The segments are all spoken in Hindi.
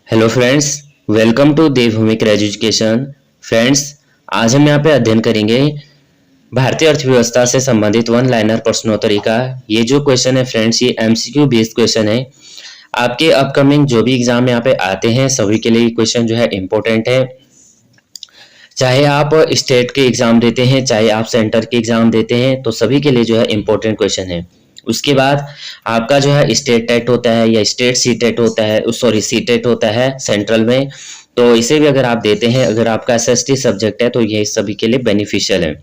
Hello friends, welcome to Devbhoomi education. Friends, आज हम यहाँ पे अध्ययन करेंगे भारतीय अर्थव्यवस्था से संबंधित वन लाइनर प्रश्नोत्तरी का। ये जो क्वेश्चन है फ्रेंड्स, ये एमसीक्यू बेस्ड क्वेश्चन है। आपके अपकमिंग जो भी एग्जाम यहाँ पे आते हैं सभी के लिए क्वेश्चन जो है इम्पोर्टेंट है। चाहे आप स्टेट के एग्जाम देते हैं, चाहे आप सेंटर के एग्जाम देते हैं, तो सभी के लिए जो है इम्पोर्टेंट क्वेश्चन है। उसके बाद आपका जो है स्टेट टेट होता है या स्टेट सी टेट होता है, सॉरी सी टेट होता है सेंट्रल में, तो इसे भी अगर आप देते हैं, अगर आपका एसएसटी सब्जेक्ट है तो ये सभी के लिए बेनिफिशियल है।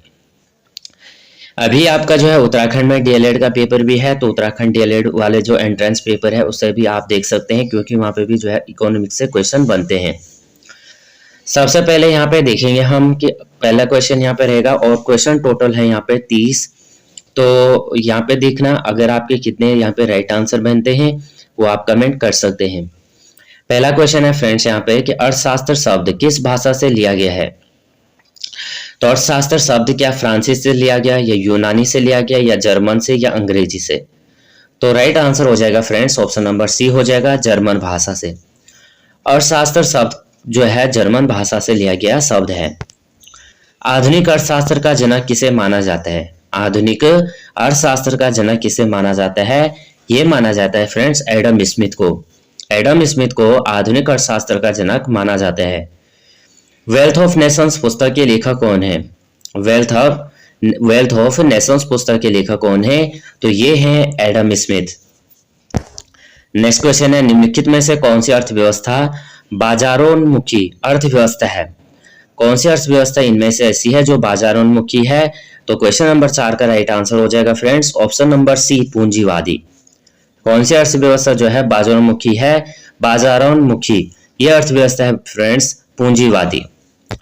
अभी आपका जो है उत्तराखंड में डीएलएड का पेपर भी है, तो उत्तराखंड डीएलएड वाले जो एंट्रेंस पेपर है उससे भी आप देख सकते हैं, क्योंकि वहां पे भी जो है इकोनॉमिक्स से क्वेश्चन बनते हैं। सबसे पहले यहाँ पे देखेंगे हम कि पहला क्वेश्चन यहाँ पे रहेगा, और क्वेश्चन टोटल है यहाँ पे 30। तो यहाँ पे देखना अगर आपके कितने यहाँ पे राइट आंसर बनते हैं वो आप कमेंट कर सकते हैं। पहला क्वेश्चन है फ्रेंड्स यहाँ पे कि अर्थशास्त्र शब्द किस भाषा से लिया गया है। तो अर्थशास्त्र शब्द क्या फ्रांसीसी से लिया गया, या यूनानी से लिया गया, या जर्मन से, या अंग्रेजी से। तो राइट आंसर हो जाएगा फ्रेंड्स ऑप्शन नंबर सी हो जाएगा, जर्मन भाषा से। अर्थशास्त्र शब्द जो है जर्मन भाषा से लिया गया शब्द है। आधुनिक अर्थशास्त्र का जनक किसे माना जाता है। आधुनिक अर्थशास्त्र का जनक किसे माना जाता है, ये माना जाता है फ्रेंड्स एडम स्मिथ को। एडम स्मिथ को आधुनिक अर्थशास्त्र का जनक माना जाता है। वेल्थ ऑफ नेशंस पुस्तक के लेखक कौन है। वेल्थ ऑफ नेशंस पुस्तक के लेखक कौन है, तो ये है एडम स्मिथ। नेक्स्ट क्वेश्चन है, निम्नलिखित में से कौन सी अर्थव्यवस्था बाजारोन्मुखी अर्थव्यवस्था है। कौन सी अर्थव्यवस्था इनमें से ऐसी है जो बाजारोन्मुखी है। तो क्वेश्चन नंबर 4 का राइट आंसर हो जाएगा फ्रेंड्स ऑप्शन नंबर सी, पूंजीवादी। कौन सी अर्थव्यवस्था जो है बाजारोन्मुखी है, बाजारोन्मुखी ये अर्थव्यवस्था है फ्रेंड्स पूंजीवादी।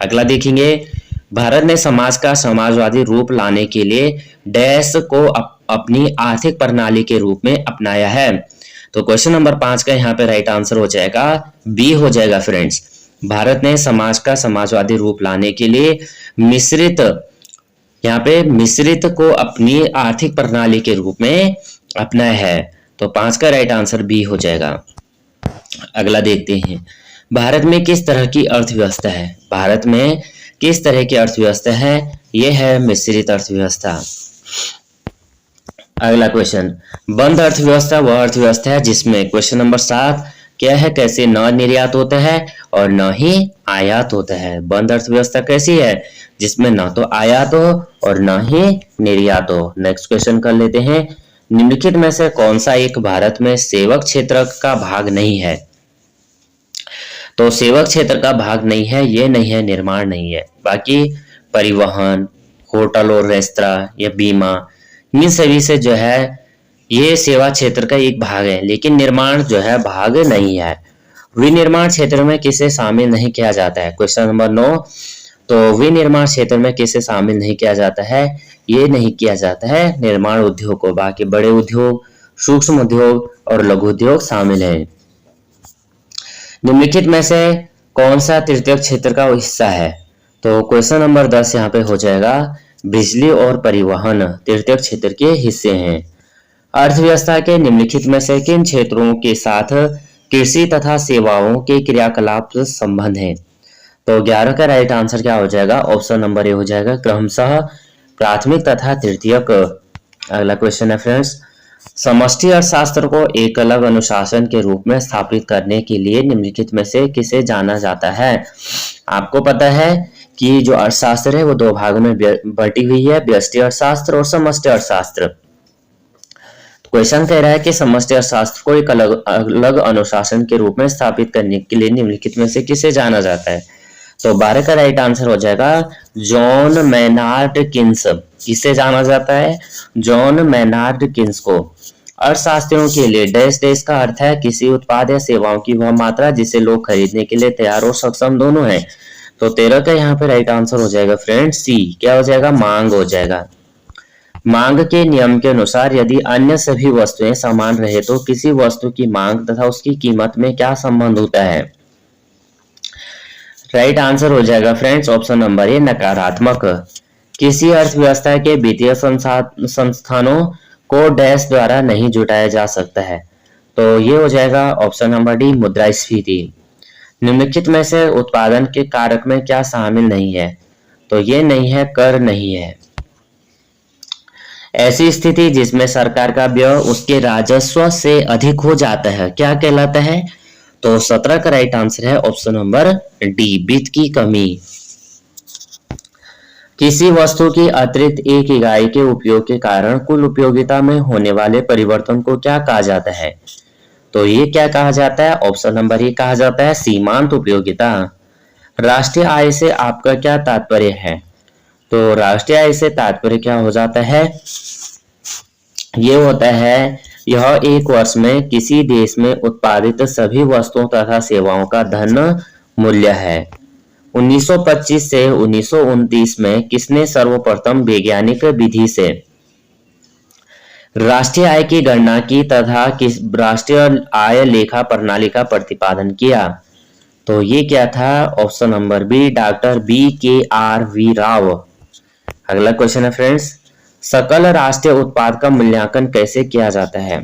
अगला देखेंगे, भारत ने समाज का समाजवादी रूप लाने के लिए डैश को अपनी आर्थिक प्रणाली के रूप में अपनाया है। तो क्वेश्चन नंबर 5 का यहाँ पे राइट आंसर हो जाएगा बी हो जाएगा फ्रेंड्स। भारत ने समाज का समाजवादी रूप लाने के लिए मिश्रित, यहाँ पे मिश्रित को अपनी आर्थिक प्रणाली के रूप में अपनाया है। तो 5 का राइट आंसर बी हो जाएगा। अगला देखते हैं, भारत में किस तरह की अर्थव्यवस्था है। भारत में किस तरह की अर्थव्यवस्था है, यह है मिश्रित अर्थव्यवस्था। अगला क्वेश्चन, बंद अर्थव्यवस्था वह अर्थव्यवस्था है जिसमें क्वेश्चन नंबर 7 क्या है, कैसे न निर्यात होता है और न ही आयात होता है। बंद अर्थव्यवस्था कैसी है, जिसमें न तो आयात हो और न ही निर्यात हो। नेक्स्ट क्वेश्चन कर लेते हैं, निम्नलिखित में से कौन सा एक भारत में सेवक क्षेत्र का भाग नहीं है। तो सेवक क्षेत्र का भाग नहीं है, ये नहीं है निर्माण नहीं है, बाकी परिवहन, होटल और रेस्तरां या बीमा, इन सभी से जो है ये सेवा क्षेत्र का एक भाग है, लेकिन निर्माण जो है भाग नहीं है। विनिर्माण क्षेत्र में किसे शामिल नहीं किया जाता है। क्वेश्चन नंबर 9, तो विनिर्माण क्षेत्र में किसे शामिल नहीं किया जाता है, ये नहीं किया जाता है निर्माण उद्योग को, बाकी बड़े उद्योग, सूक्ष्म उद्योग और लघु उद्योग शामिल है। निम्नलिखित में से कौन सा तृतीय क्षेत्र का हिस्सा है। तो क्वेश्चन नंबर 10 यहाँ पे हो जाएगा, बिजली और परिवहन तृतीय क्षेत्र के हिस्से हैं। अर्थव्यवस्था के निम्नलिखित में से किन क्षेत्रों के साथ कृषि तथा सेवाओं के क्रियाकलाप संबंध है। तो 11 का राइट आंसर क्या हो जाएगा, ऑप्शन नंबर ए हो जाएगा, क्रमशः प्राथमिक तथा तृतीयक। अगला क्वेश्चन है फ्रेंड्स, समष्टि अर्थशास्त्र को एक अलग अनुशासन के रूप में स्थापित करने के लिए निम्नलिखित में से किसे जाना जाता है। आपको पता है कि जो अर्थशास्त्र है वो 2 भागों में बटी हुई है, व्यष्टि अर्थशास्त्र और समष्टि अर्थशास्त्र। क्वेश्चन कह रहा है कि समष्टि अर्थशास्त्र को एक अलग अनुशासन के रूप में स्थापित करने के लिए निम्नलिखित में से किसे जाना जाता है। तो 12 का राइट आंसर हो जाएगा जॉन मेनार्ड किन्स। किसे जाना जाता है, जॉन मेनार्ड किन्स को। अर्थशास्त्रियों के लिए डैश डैश का अर्थ है किसी उत्पाद या सेवाओं की वह मात्रा जिसे लोग खरीदने के लिए तैयार और सक्षम दोनों हैं। तो 13 का यहाँ पे राइट आंसर हो जाएगा फ्रेंड्स सी, क्या हो जाएगा, मांग हो जाएगा। मांग के नियम के अनुसार यदि अन्य सभी वस्तुएं समान रहे तो किसी वस्तु की मांग तथा उसकी कीमत में क्या संबंध होता है। राइट आंसर हो जाएगा फ्रेंड्स ऑप्शन नंबर ए, नकारात्मक। किसी अर्थव्यवस्था के वित्तीय संस्थानों को डैश द्वारा नहीं जुटाया जा सकता है। तो ये हो जाएगा ऑप्शन नंबर डी, मुद्रास्फीति। निम्नलिखित में से उत्पादन के कारक में क्या शामिल नहीं है? तो ये नहीं है, कर नहीं है। ऐसी स्थिति जिसमें सरकार का व्यय उसके राजस्व से अधिक हो जाता है क्या कहलाता है? तो 17 का राइट आंसर है ऑप्शन नंबर डी, वित्त की कमी। किसी वस्तु की अतिरिक्त एक इकाई के उपयोग के कारण कुल उपयोगिता में होने वाले परिवर्तन को क्या कहा जाता है? तो ये क्या कहा जाता है? ऑप्शन नंबर ए कहा जाता है सीमांत उपयोगिता। राष्ट्रीय आय से आपका क्या तात्पर्य है? तो राष्ट्रीय आय से तात्पर्य क्या हो जाता है? ये होता है यह एक वर्ष में किसी देश में उत्पादित सभी वस्तुओं तथा सेवाओं का धन मूल्य है। 1925 से 1929 में किसने सर्वप्रथम वैज्ञानिक विधि से राष्ट्रीय आय की गणना की तथा किस राष्ट्रीय आय लेखा प्रणाली का प्रतिपादन किया? तो ये क्या था? Option number B, doctor BKR Rao. अगला क्वेश्चन है फ्रेंड्स, सकल राष्ट्रीय उत्पाद का मूल्यांकन कैसे किया जाता है?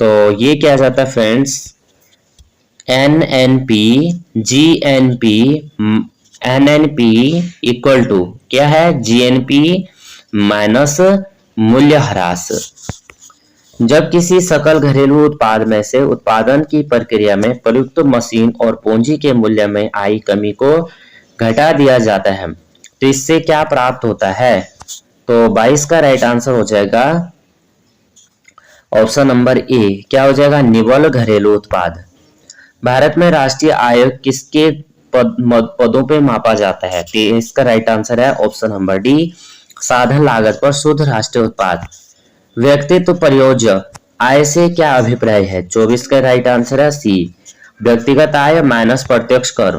तो ये किया जाता है friends NNP GNP NNP equal to क्या है? GNP माइनस मूल्यह्रास। जब किसी सकल घरेलू उत्पाद में से उत्पादन की प्रक्रिया में प्रयुक्त मशीन और पूंजी के मूल्य में आई कमी को घटा दिया जाता है तो इससे क्या प्राप्त होता है? तो 22 का राइट आंसर हो जाएगा ऑप्शन नंबर ए, क्या हो जाएगा? निव्वल घरेलू उत्पाद। भारत में राष्ट्रीय आय किसके पदों पे मापा जाता है? तो इसका राइट आंसर है ऑप्शन नंबर डी, साधन लागत पर शुद्ध राष्ट्रीय उत्पाद। व्यक्तित्व प्रयोज्य आय से क्या अभिप्राय है? 24 का राइट आंसर है सी, व्यक्तिगत आय माइनस प्रत्यक्ष कर।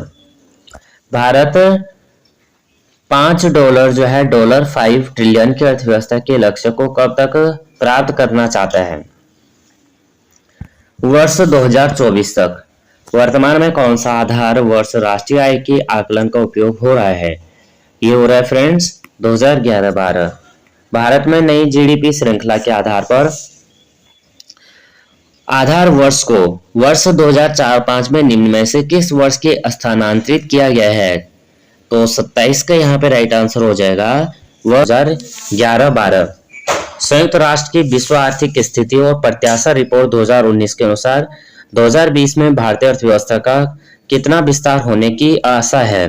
भारत $5 जो है $5 ट्रिलियन की अर्थव्यवस्था के लक्ष्य को कब तक प्राप्त करना चाहता है? वर्ष 2024 तक। वर्तमान में कौन सा आधार वर्ष राष्ट्रीय आय के आकलन का उपयोग हो रहा है? ये हो रहा है फ्रेंड्स 2011-12। भारत में नई GDP श्रृंखला के आधार पर आधार वर्ष को वर्ष 2004-5 में निम्न में से किस वर्ष के स्थानांतरित किया गया है? तो 27 का यहाँ पे राइट आंसर हो जाएगा वर्ष 2011-12। संयुक्त राष्ट्र की विश्व आर्थिक स्थिति और प्रत्याशा रिपोर्ट 2019 के अनुसार 2020 में भारतीय अर्थव्यवस्था का कितना विस्तार होने की आशा है?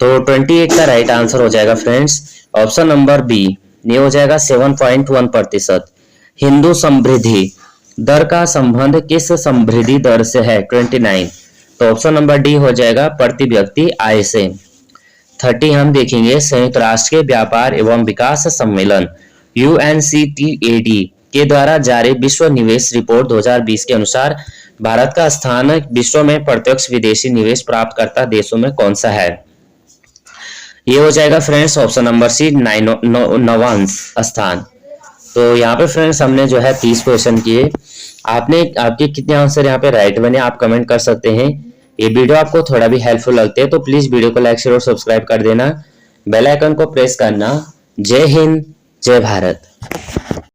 तो 28 का राइट आंसर हो जाएगा फ्रेंड्स ऑप्शन नंबर बी, ये हो जाएगा 7.1%। हिंदू समृद्धि दर का संबंध किस समृद्धि दर से है? 29। तो ऑप्शन नंबर डी हो जाएगा प्रति व्यक्ति आय से। 30 हम देखेंगे संयुक्त राष्ट्र के व्यापार एवं विकास सम्मेलन UNCTAD के द्वारा जारी विश्व निवेश रिपोर्ट 2020 के अनुसार भारत का स्थान विश्व में प्रत्यक्ष विदेशी निवेश प्राप्तकर्ता देशों में कौन सा है? ये हो जाएगा फ्रेंड्स ऑप्शन नंबर सी, 9वां स्थान। तो यहाँ पे फ्रेंड्स हमने जो है 30 क्वेश्चन किए। आपके कितने आंसर यहाँ पे राइट बने आप कमेंट कर सकते हैं। ये वीडियो आपको थोड़ा भी हेल्पफुल लगते हैं तो प्लीज वीडियो को लाइक शेयर और सब्सक्राइब कर देना, बेल आइकन को प्रेस करना। जय हिंद, जय भारत।